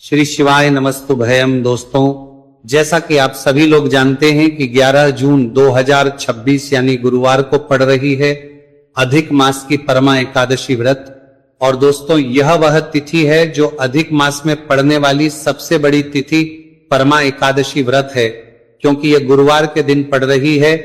श्री शिवाय नमस्तुभयम। दोस्तों, जैसा कि आप सभी लोग जानते हैं कि 11 जून 2026 यानी गुरुवार को पड़ रही है अधिक मास की परमा एकादशी व्रत। और दोस्तों, यह वह तिथि है जो अधिक मास में पड़ने वाली सबसे बड़ी तिथि परमा एकादशी व्रत है, क्योंकि यह गुरुवार के दिन पड़ रही है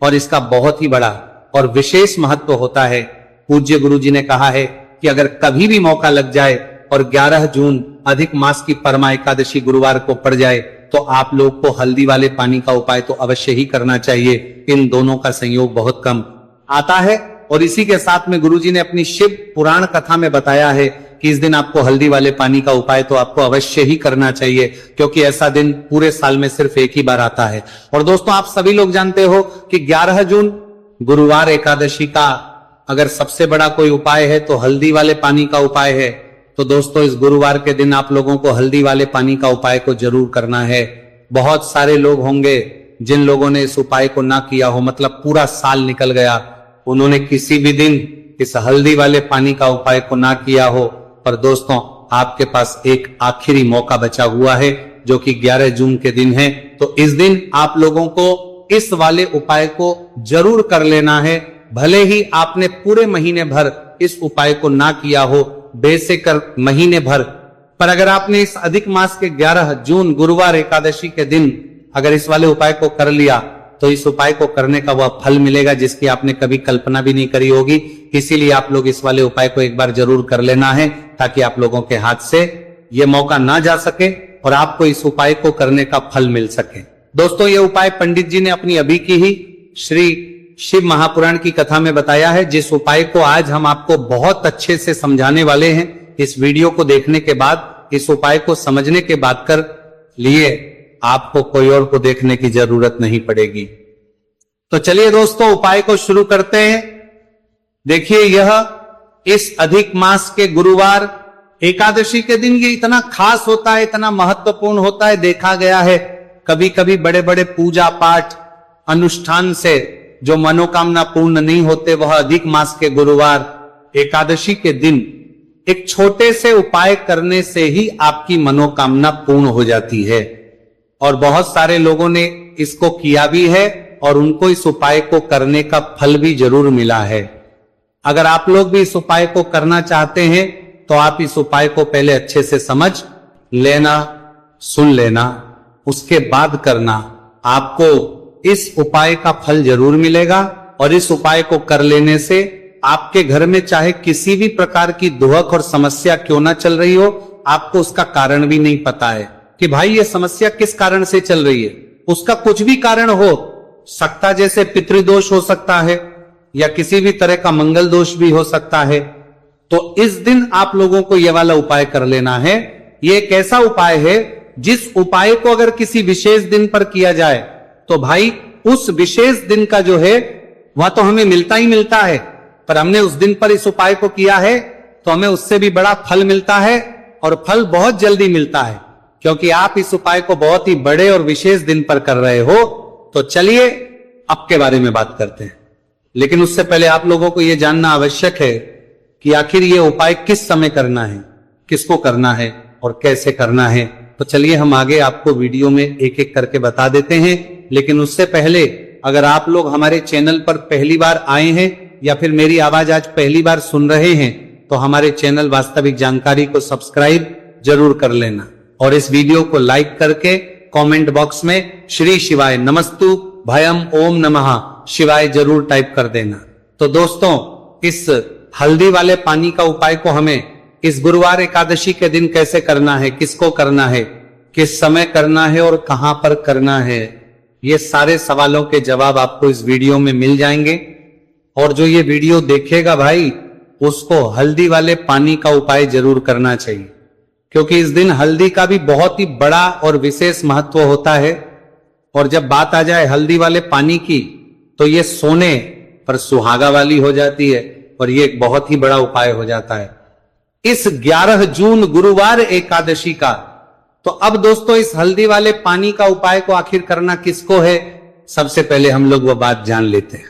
और इसका बहुत ही बड़ा और विशेष महत्व होता है। पूज्य गुरु जी ने कहा है कि अगर कभी भी मौका लग जाए और 11 जून अधिक मास की परमा एकादशी गुरुवार को पड़ जाए तो आप लोग को हल्दी वाले पानी का उपाय तो अवश्य ही करना चाहिए। इन दोनों का संयोग बहुत कम आता है। और इसी के साथ में गुरुजी ने अपनी शिव पुराण कथा में बताया है कि इस दिन आपको हल्दी वाले पानी का उपाय तो आपको अवश्य ही करना चाहिए, क्योंकि ऐसा दिन पूरे साल में सिर्फ एक ही बार आता है। और दोस्तों, आप सभी लोग जानते हो कि 11 जून गुरुवार एकादशी का अगर सबसे बड़ा कोई उपाय है तो हल्दी वाले पानी का उपाय है। तो दोस्तों, इस गुरुवार के दिन आप लोगों को हल्दी वाले पानी का उपाय को जरूर करना है। बहुत सारे लोग होंगे जिन लोगों ने इस उपाय को ना किया हो, मतलब पूरा साल निकल गया, उन्होंने किसी भी दिन इस हल्दी वाले पानी का उपाय को ना किया हो। पर दोस्तों, आपके पास एक आखिरी मौका बचा हुआ है जो कि 11 जून के दिन है। तो इस दिन आप लोगों को इस वाले उपाय को जरूर कर लेना है। भले ही आपने पूरे महीने भर इस उपाय को ना किया हो, बेशकर महीने भर, पर अगर आपने इस अधिक मास के 11 जून गुरुवार एकादशी के दिन अगर इस वाले उपाय को कर लिया तो इस उपाय को करने का वह फल मिलेगा जिसकी आपने कभी कल्पना भी नहीं करी होगी। इसीलिए आप लोग इस वाले उपाय को एक बार जरूर कर लेना है, ताकि आप लोगों के हाथ से यह मौका ना जा सके और आपको इस उपाय को करने का फल मिल सके। दोस्तों, यह उपाय पंडित जी ने अपनी अभी की ही श्री शिव महापुराण की कथा में बताया है, जिस उपाय को आज हम आपको बहुत अच्छे से समझाने वाले हैं। इस वीडियो को देखने के बाद, इस उपाय को समझने के बाद कर लिए आपको कोई और को देखने की जरूरत नहीं पड़ेगी। तो चलिए दोस्तों, उपाय को शुरू करते हैं। देखिए, यह इस अधिक मास के गुरुवार एकादशी के दिन ये इतना खास होता है, इतना महत्वपूर्ण होता है। देखा गया है कभी कभी बड़े बड़े पूजा पाठ अनुष्ठान से जो मनोकामना पूर्ण नहीं होते, वह अधिक मास के गुरुवार एकादशी के दिन एक छोटे से उपाय करने से ही आपकी मनोकामना पूर्ण हो जाती है। और बहुत सारे लोगों ने इसको किया भी है और उनको इस उपाय को करने का फल भी जरूर मिला है। अगर आप लोग भी इस उपाय को करना चाहते हैं तो आप इस उपाय को पहले अच्छे से समझ लेना, सुन लेना, उसके बाद करना। आपको इस उपाय का फल जरूर मिलेगा। और इस उपाय को कर लेने से आपके घर में चाहे किसी भी प्रकार की दुहक और समस्या क्यों ना चल रही हो, आपको उसका कारण भी नहीं पता है कि भाई ये समस्या किस कारण से चल रही है। उसका कुछ भी कारण हो सकता, जैसे पितृदोष हो सकता है या किसी भी तरह का मंगल दोष भी हो सकता है। तो इस दिन आप लोगों को यह वाला उपाय कर लेना है। ये एक ऐसा उपाय है जिस उपाय को अगर किसी विशेष दिन पर किया जाए तो भाई उस विशेष दिन का जो है वह तो हमें मिलता ही मिलता है, पर हमने उस दिन पर इस उपाय को किया है तो हमें उससे भी बड़ा फल मिलता है, और फल बहुत जल्दी मिलता है, क्योंकि आप इस उपाय को बहुत ही बड़े और विशेष दिन पर कर रहे हो। तो चलिए अब के बारे में बात करते हैं। लेकिन उससे पहले आप लोगों को यह जानना आवश्यक है कि आखिर ये उपाय किस समय करना है, किसको करना है और कैसे करना है। तो चलिए हम आगे आपको वीडियो में एक एक करके बता देते हैं। लेकिन उससे पहले, अगर आप लोग हमारे चैनल पर पहली बार आए हैं या फिर मेरी आवाज आज पहली बार सुन रहे हैं, तो हमारे चैनल वास्तविक जानकारी को सब्सक्राइब जरूर कर लेना और इस वीडियो को लाइक करके कमेंट बॉक्स में श्री शिवाय नमस्तु भयम ओम नमः शिवाय जरूर टाइप कर देना। तो दोस्तों, इस हल्दी वाले पानी का उपाय को हमें इस गुरुवार एकादशी के दिन कैसे करना है, किसको करना है, किस समय करना है और कहां पर करना है, ये सारे सवालों के जवाब आपको इस वीडियो में मिल जाएंगे। और जो ये वीडियो देखेगा भाई, उसको हल्दी वाले पानी का उपाय जरूर करना चाहिए, क्योंकि इस दिन हल्दी का भी बहुत ही बड़ा और विशेष महत्व होता है। और जब बात आ जाए हल्दी वाले पानी की, तो ये सोने पर सुहागा वाली हो जाती है और ये एक बहुत ही बड़ा उपाय हो जाता है इस 11 जून गुरुवार एकादशी का। तो अब दोस्तों, इस हल्दी वाले पानी का उपाय को आखिर करना किसको है, सबसे पहले हम लोग वो बात जान लेते हैं।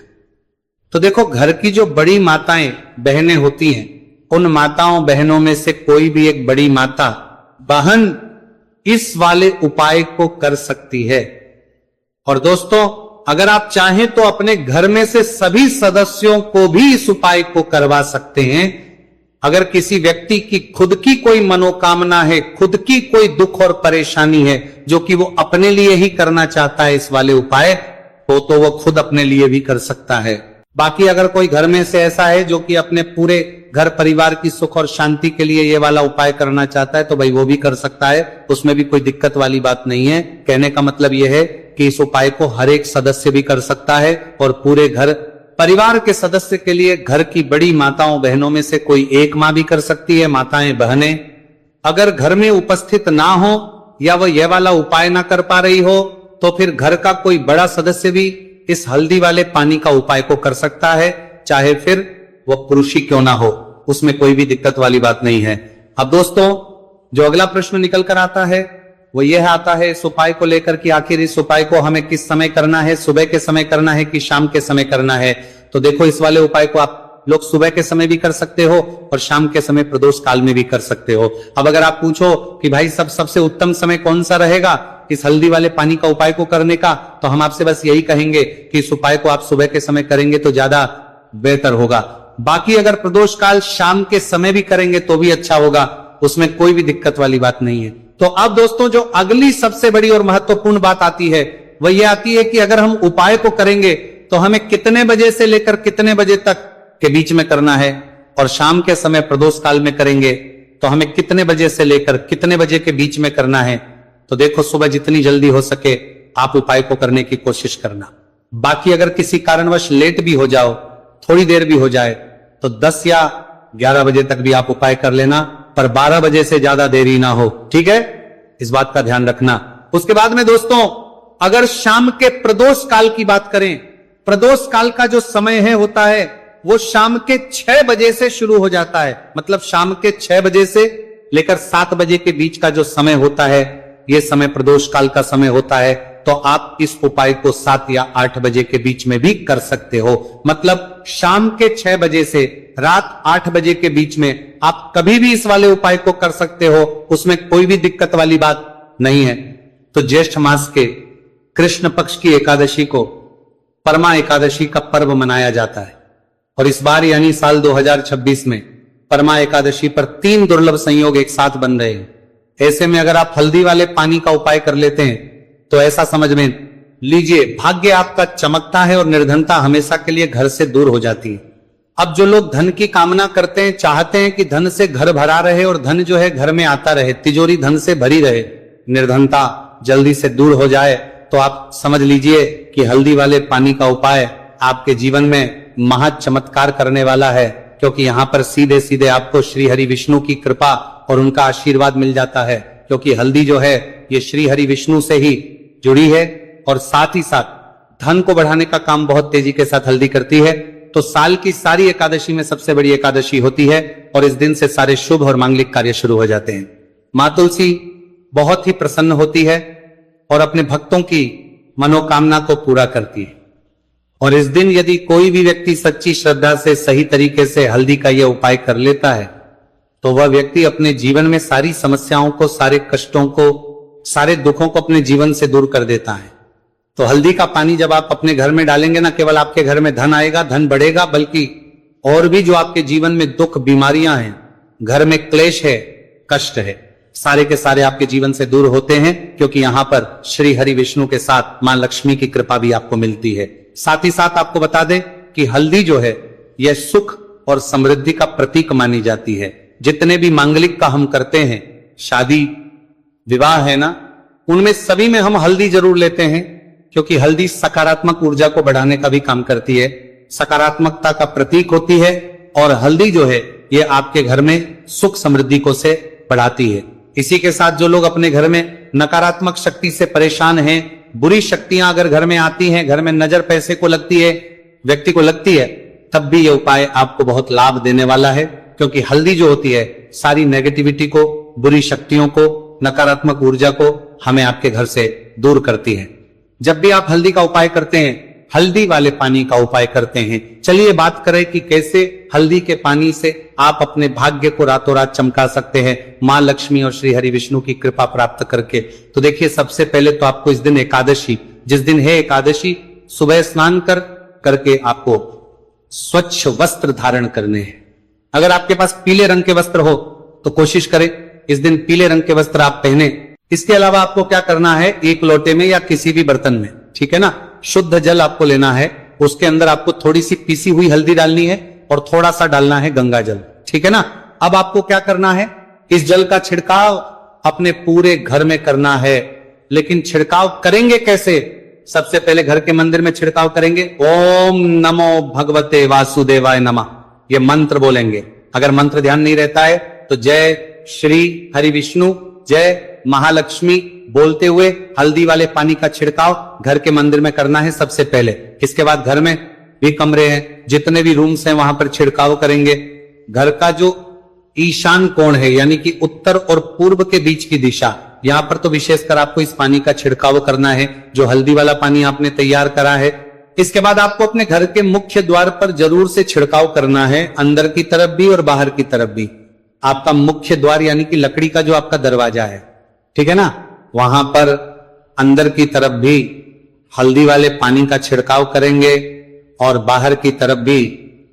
तो देखो, घर की जो बड़ी माताएं बहनें होती हैं, उन माताओं बहनों में से कोई भी एक बड़ी माता बहन इस वाले उपाय को कर सकती है। और दोस्तों, अगर आप चाहें तो अपने घर में से सभी सदस्यों को भी इस उपाय को करवा सकते हैं। अगर किसी व्यक्ति की खुद की कोई मनोकामना है, खुद की कोई दुख और परेशानी है जो कि वो अपने लिए ही करना चाहता है इस वाले उपाय को, तो वो खुद अपने लिए भी कर सकता है। बाकी अगर कोई घर में से ऐसा है जो कि अपने पूरे घर परिवार की सुख और शांति के लिए ये वाला उपाय करना चाहता है, तो भाई वो भी कर सकता है, उसमें भी कोई दिक्कत वाली बात नहीं है। कहने का मतलब यह है कि इस उपाय को हर एक सदस्य भी कर सकता है और पूरे घर परिवार के सदस्य के लिए घर की बड़ी माताओं बहनों में से कोई एक मां भी कर सकती है, माताएं बहनें। अगर घर में उपस्थित ना हो या वह यह वाला उपाय ना कर पा रही हो, तो फिर घर का कोई बड़ा सदस्य भी इस हल्दी वाले पानी का उपाय को कर सकता है, चाहे फिर वह पुरुष ही क्यों ना हो, उसमें कोई भी दिक्कत वाली बात नहीं है। अब दोस्तों, जो अगला प्रश्न निकल कर आता है वो यह आता है इस उपाय को लेकर कि आखिर इस उपाय को हमें किस समय करना है, सुबह के समय करना है कि शाम के समय करना है। तो देखो, इस वाले उपाय को आप लोग सुबह के समय भी कर सकते हो और शाम के समय प्रदोष काल में भी कर सकते हो। अब अगर आप पूछो कि भाई सबसे उत्तम समय कौन सा रहेगा इस हल्दी वाले पानी का उपाय को करने का, तो हम आपसे बस यही कहेंगे कि इस उपाय को आप सुबह के समय करेंगे तो ज्यादा बेहतर होगा। बाकी अगर प्रदोष काल शाम के समय भी करेंगे तो भी अच्छा होगा, उसमें कोई भी दिक्कत वाली बात नहीं है। तो अब दोस्तों, जो अगली सबसे बड़ी और महत्वपूर्ण बात आती है वह यह आती है कि अगर हम उपाय को करेंगे तो हमें कितने बजे से लेकर कितने बजे तक के बीच में करना है, और शाम के समय प्रदोष काल में करेंगे तो हमें कितने बजे से लेकर कितने बजे के बीच में करना है। तो देखो, सुबह जितनी जल्दी हो सके आप उपाय को करने की कोशिश करना। बाकी अगर किसी कारणवश लेट भी हो जाओ, थोड़ी देर भी हो जाए, तो 10 या 11 बजे तक भी आप उपाय कर लेना, पर 12 बजे से ज्यादा देरी ना हो, ठीक है, इस बात का ध्यान रखना। उसके बाद में दोस्तों, अगर शाम के प्रदोष काल की बात करें, प्रदोष काल का जो समय है होता है वो शाम के 6 बजे से शुरू हो जाता है। मतलब शाम के 6 बजे से लेकर 7 बजे के बीच का जो समय होता है, यह समय प्रदोष काल का समय होता है। तो आप इस उपाय को 7 या 8 बजे के बीच में भी कर सकते हो। मतलब शाम के 6 बजे से रात 8 बजे के बीच में आप कभी भी इस वाले उपाय को कर सकते हो, उसमें कोई भी दिक्कत वाली बात नहीं है। तो ज्येष्ठ मास के कृष्ण पक्ष की एकादशी को परमा एकादशी का पर्व मनाया जाता है, और इस बार यानी साल 2026 में परमा एकादशी पर 3 दुर्लभ संयोग एक साथ बन रहे हैं। ऐसे में अगर आप हल्दी वाले पानी का उपाय कर लेते हैं तो ऐसा समझ में लीजिए भाग्य आपका चमकता है और निर्धनता हमेशा के लिए घर से दूर हो जाती है। अब जो लोग धन की कामना करते हैं, चाहते हैं कि धन से घर भरा रहे और धन जो है घर में आता रहे, तिजोरी धन से भरी रहे, निर्धनता जल्दी से दूर हो जाए, तो आप समझ लीजिए कि हल्दी वाले पानी का उपाय आपके जीवन में महा चमत्कार करने वाला है। क्योंकि यहां पर सीधे सीधे आपको श्री हरि विष्णु की कृपा और उनका आशीर्वाद मिल जाता है, क्योंकि हल्दी जो है ये श्री हरि विष्णु से ही जुड़ी है और साथ ही साथ धन को बढ़ाने का काम बहुत तेजी के साथ हल्दी करती है। तो साल की सारी एकादशी में सबसे बड़ी एकादशी होती है और इस दिन से सारे शुभ और मांगलिक कार्य शुरू हो जाते हैं। मां तुलसी बहुत ही प्रसन्न होती है और अपने भक्तों की मनोकामना को पूरा करती है। और इस दिन यदि कोई भी व्यक्ति सच्ची श्रद्धा से सही तरीके से हल्दी का यह उपाय कर लेता है, तो वह व्यक्ति अपने जीवन में सारी समस्याओं को, सारे कष्टों को, सारे दुखों को अपने जीवन से दूर कर देता है। तो हल्दी का पानी जब आप अपने घर में डालेंगे ना, केवल आपके घर में धन आएगा, धन बढ़ेगा, बल्कि और भी जो आपके जीवन में दुख, बीमारियां हैं, घर में क्लेश है, कष्ट है, सारे के सारे आपके जीवन से दूर होते हैं। क्योंकि यहां पर श्री हरि विष्णु के साथ मां लक्ष्मी की कृपा भी आपको मिलती है। साथ ही साथ आपको बता दें कि हल्दी जो है यह सुख और समृद्धि का प्रतीक मानी जाती है। जितने भी मांगलिक का हम करते हैं, शादी विवाह है ना, उनमें सभी में हम हल्दी जरूर लेते हैं, क्योंकि हल्दी सकारात्मक ऊर्जा को बढ़ाने का भी काम करती है, सकारात्मकता का प्रतीक होती है। और हल्दी जो है ये आपके घर में सुख समृद्धि को से बढ़ाती है। इसी के साथ जो लोग अपने घर में नकारात्मक शक्ति से परेशान हैं, बुरी शक्तियां अगर घर में आती हैं, घर में नजर पैसे को लगती है, व्यक्ति को लगती है, तब भी यह उपाय आपको बहुत लाभ देने वाला है। क्योंकि हल्दी जो होती है सारी नेगेटिविटी को, बुरी शक्तियों को, नकारात्मक ऊर्जा को हमें आपके घर से दूर करती है। जब भी आप हल्दी का उपाय करते हैं, हल्दी वाले पानी का उपाय करते हैं। चलिए बात करें कि कैसे हल्दी के पानी से आप अपने भाग्य को रातों रात चमका सकते हैं, मां लक्ष्मी और श्री हरि विष्णु की कृपा प्राप्त करके। तो देखिए, सबसे पहले तो आपको इस दिन एकादशी, जिस दिन है एकादशी, सुबह स्नान करके आपको स्वच्छ वस्त्र धारण करने हैं। अगर आपके पास पीले रंग के वस्त्र हो तो कोशिश करें इस दिन पीले रंग के वस्त्र आप पहने। इसके अलावा आपको क्या करना है, एक लोटे में या किसी भी बर्तन में, ठीक है ना, शुद्ध जल आपको लेना है। उसके अंदर आपको थोड़ी सी पीसी हुई हल्दी डालनी है और थोड़ा सा डालना है गंगा जल, ठीक है ना। अब आपको क्या करना है, इस जल का छिड़काव अपने पूरे घर में करना है। लेकिन छिड़काव करेंगे कैसे? सबसे पहले घर के मंदिर में छिड़काव करेंगे। ओम नमो भगवते वासुदेवाय नमः, ये मंत्र बोलेंगे। अगर मंत्र ध्यान नहीं रहता है तो जय श्री हरि विष्णु, जय महालक्ष्मी बोलते हुए हल्दी वाले पानी का छिड़काव घर के मंदिर में करना है सबसे पहले। इसके बाद घर में भी कमरे हैं, जितने भी रूम्स हैं, वहां पर छिड़काव करेंगे। घर का जो ईशान कोण है, यानी कि उत्तर और पूर्व के बीच की दिशा, यहां पर तो विशेषकर आपको इस पानी का छिड़काव करना है, जो हल्दी वाला पानी आपने तैयार करा है। इसके बाद आपको अपने घर के मुख्य द्वार पर जरूर से छिड़काव करना है, अंदर की तरफ भी और बाहर की तरफ भी। आपका मुख्य द्वार यानी कि लकड़ी का जो आपका दरवाजा है, ठीक है ना, वहां पर अंदर की तरफ भी हल्दी वाले पानी का छिड़काव करेंगे और बाहर की तरफ भी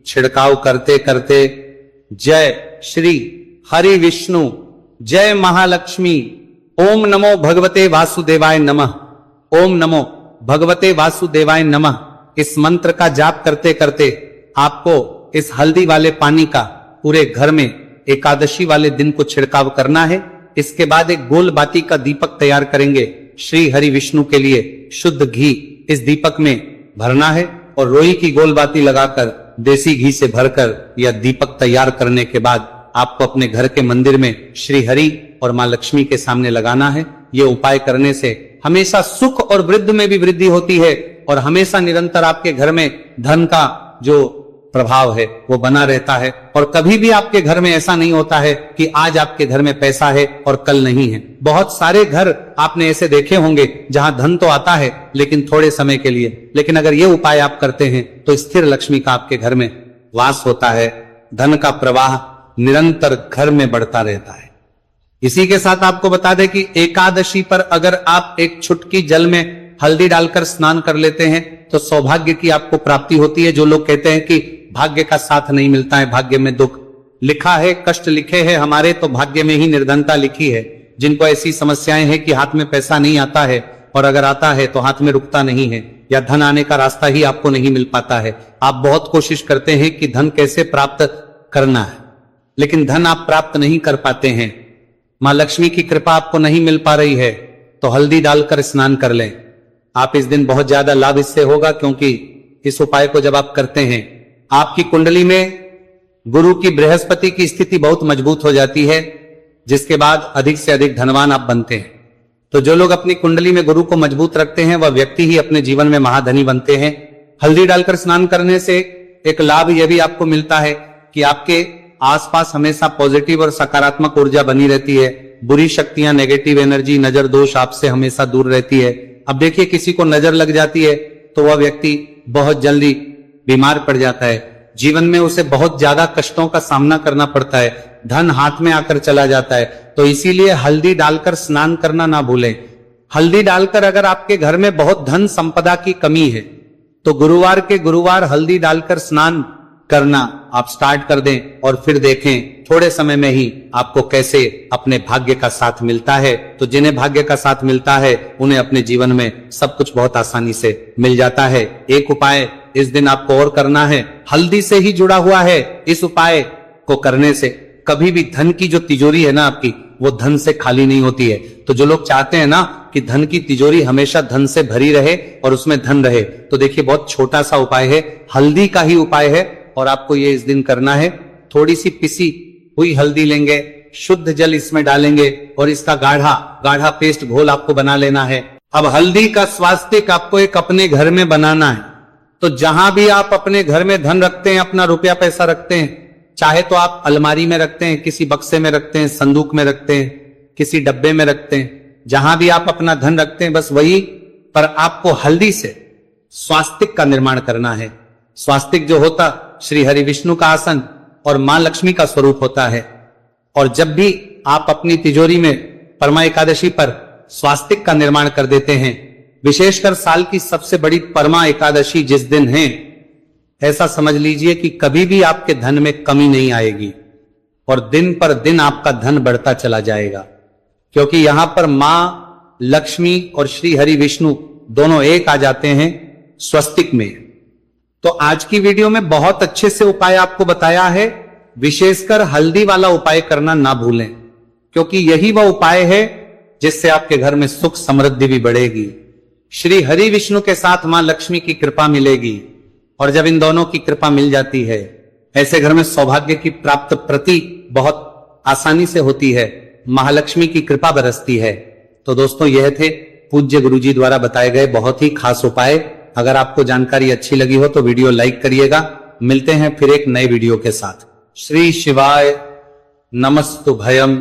छिड़काव करते करते जय श्री हरि विष्णु, जय महालक्ष्मी, ओम नमो भगवते वासुदेवाय नमः, ओम नमो भगवते वासुदेवाय नमः, इस मंत्र का जाप करते करते आपको इस हल्दी वाले पानी का पूरे घर में एकादशी वाले दिन को छिड़काव करना है। इसके बाद एक गोल बाती का दीपक तैयार करेंगे श्री हरि विष्णु के लिए। शुद्ध घी इस दीपक में भरना है और रोई की गोल बाती लगाकर देसी घी से भरकर यह दीपक तैयार करने के बाद आपको अपने घर के मंदिर में श्री हरि और मां लक्ष्मी के सामने लगाना है। ये उपाय करने से हमेशा सुख और वृद्धि में भी वृद्धि होती है और हमेशा निरंतर आपके घर में धन का जो प्रभाव है वो बना रहता है। और कभी भी आपके घर में ऐसा नहीं होता है कि आज आपके घर में पैसा है और कल नहीं है। बहुत सारे घर आपने ऐसे देखे होंगे जहां धन तो आता है लेकिन थोड़े समय के लिए, लेकिन अगर ये उपाय आप करते हैं तो स्थिर लक्ष्मी का आपके घर में वास होता है, धन का प्रवाह निरंतर घर में बढ़ता रहता है। इसी के साथ आपको बता दें कि एकादशी पर अगर आप एक चुटकी जल में हल्दी डालकर स्नान कर लेते हैं तो सौभाग्य की आपको प्राप्ति होती है। जो लोग कहते हैं कि भाग्य का साथ नहीं मिलता है, भाग्य में दुख लिखा है, कष्ट लिखे हैं हमारे, तो भाग्य में ही निर्धनता लिखी है। जिनको ऐसी समस्याएं हैं कि हाथ में पैसा नहीं आता है और अगर आता है तो हाथ में रुकता नहीं है या धन आने का रास्ता ही आपको नहीं मिल पाता है। आप बहुत कोशिश करते हैं कि धन कैसे प्राप्त करना है, लेकिन धन आप प्राप्त नहीं कर पाते हैं, मां लक्ष्मी की कृपा आपको नहीं मिल पा रही है, तो हल्दी डालकर स्नान कर लें। आप इस दिन बहुत ज्यादा लाभ इससे होगा, क्योंकि इस उपाय को जब आप करते हैं आपकी कुंडली में गुरु की बृहस्पति की स्थिति बहुत मजबूत हो जाती है, जिसके बाद अधिक से अधिक धनवान आप बनते हैं। तो जो लोग अपनी कुंडली में गुरु को मजबूत रखते हैं वह व्यक्ति ही अपने जीवन में महाधनी बनते हैं। हल्दी डालकर स्नान करने से एक लाभ यह भी आपको मिलता है कि आपके आसपास हमेशा पॉजिटिव और सकारात्मक ऊर्जा बनी रहती है। बुरी शक्तियां, नेगेटिव एनर्जी, नजर दोष आपसे हमेशा दूर रहती है। अब देखिए, किसी को नजर लग जाती है तो वह व्यक्ति बहुत जल्दी बीमार पड़ जाता है, जीवन में उसे बहुत ज्यादा कष्टों का सामना करना पड़ता है, धन हाथ में आकर चला जाता है। तो इसीलिए हल्दी डालकर स्नान करना ना भूलें। हल्दी डालकर अगर आपके घर में बहुत धन संपदा की कमी है तो गुरुवार के गुरुवार हल्दी डालकर स्नान करना आप स्टार्ट कर दें और फिर देखें थोड़े समय में ही आपको कैसे अपने भाग्य का साथ मिलता है। तो जिन्हें भाग्य का साथ मिलता है उन्हें अपने जीवन में सब कुछ बहुत आसानी से मिल जाता है। एक उपाय इस दिन आपको और करना है, हल्दी से ही जुड़ा हुआ है। इस उपाय को करने से कभी भी धन की जो तिजोरी है ना आपकी, वो धन से खाली नहीं होती है। तो जो लोग चाहते हैं ना कि धन की तिजोरी हमेशा धन से भरी रहे और उसमें धन रहे, तो देखिए बहुत छोटा सा उपाय है, हल्दी का ही उपाय है और आपको ये इस दिन करना है। थोड़ी सी पिसी हुई हल्दी लेंगे, शुद्ध जल इसमें डालेंगे और इसका गाढ़ा पेस्ट घोल आपको बना लेना है। अब हल्दी का स्वास्तिक आपको एक अपने घर में बनाना है। तो जहां भी आप अपने घर में धन रखते हैं, अपना रुपया पैसा रखते हैं, चाहे तो आप अलमारी में रखते हैं, किसी बक्से में रखते हैं, संदूक में रखते हैं, किसी डब्बे में रखते हैं, जहां भी आप अपना धन रखते हैं बस वही, पर आपको हल्दी से स्वास्तिक का निर्माण करना है। स्वास्तिक जो होता श्री हरि विष्णु का आसन और मां लक्ष्मी का स्वरूप होता है। और जब भी आप अपनी तिजोरी में परमा एकादशी पर स्वास्तिक का निर्माण कर देते हैं, विशेषकर साल की सबसे बड़ी परमा एकादशी जिस दिन है, ऐसा समझ लीजिए कि कभी भी आपके धन में कमी नहीं आएगी और दिन पर दिन आपका धन बढ़ता चला जाएगा, क्योंकि यहां पर मां लक्ष्मी और श्री हरि विष्णु दोनों एक आ जाते हैं स्वस्तिक में। तो आज की वीडियो में बहुत अच्छे से उपाय आपको बताया है। विशेषकर हल्दी वाला उपाय करना ना भूलें, क्योंकि यही वह उपाय है जिससे आपके घर में सुख समृद्धि भी बढ़ेगी, श्री हरि विष्णु के साथ मां लक्ष्मी की कृपा मिलेगी। और जब इन दोनों की कृपा मिल जाती है, ऐसे घर में सौभाग्य की प्राप्त प्रति बहुत आसानी से होती है, महालक्ष्मी की कृपा बरसती है। तो दोस्तों, यह थे पूज्य गुरुजी द्वारा बताए गए बहुत ही खास उपाय। अगर आपको जानकारी अच्छी लगी हो तो वीडियो लाइक करिएगा। मिलते हैं फिर एक नए वीडियो के साथ। श्री शिवाय नमस्तुभयम्।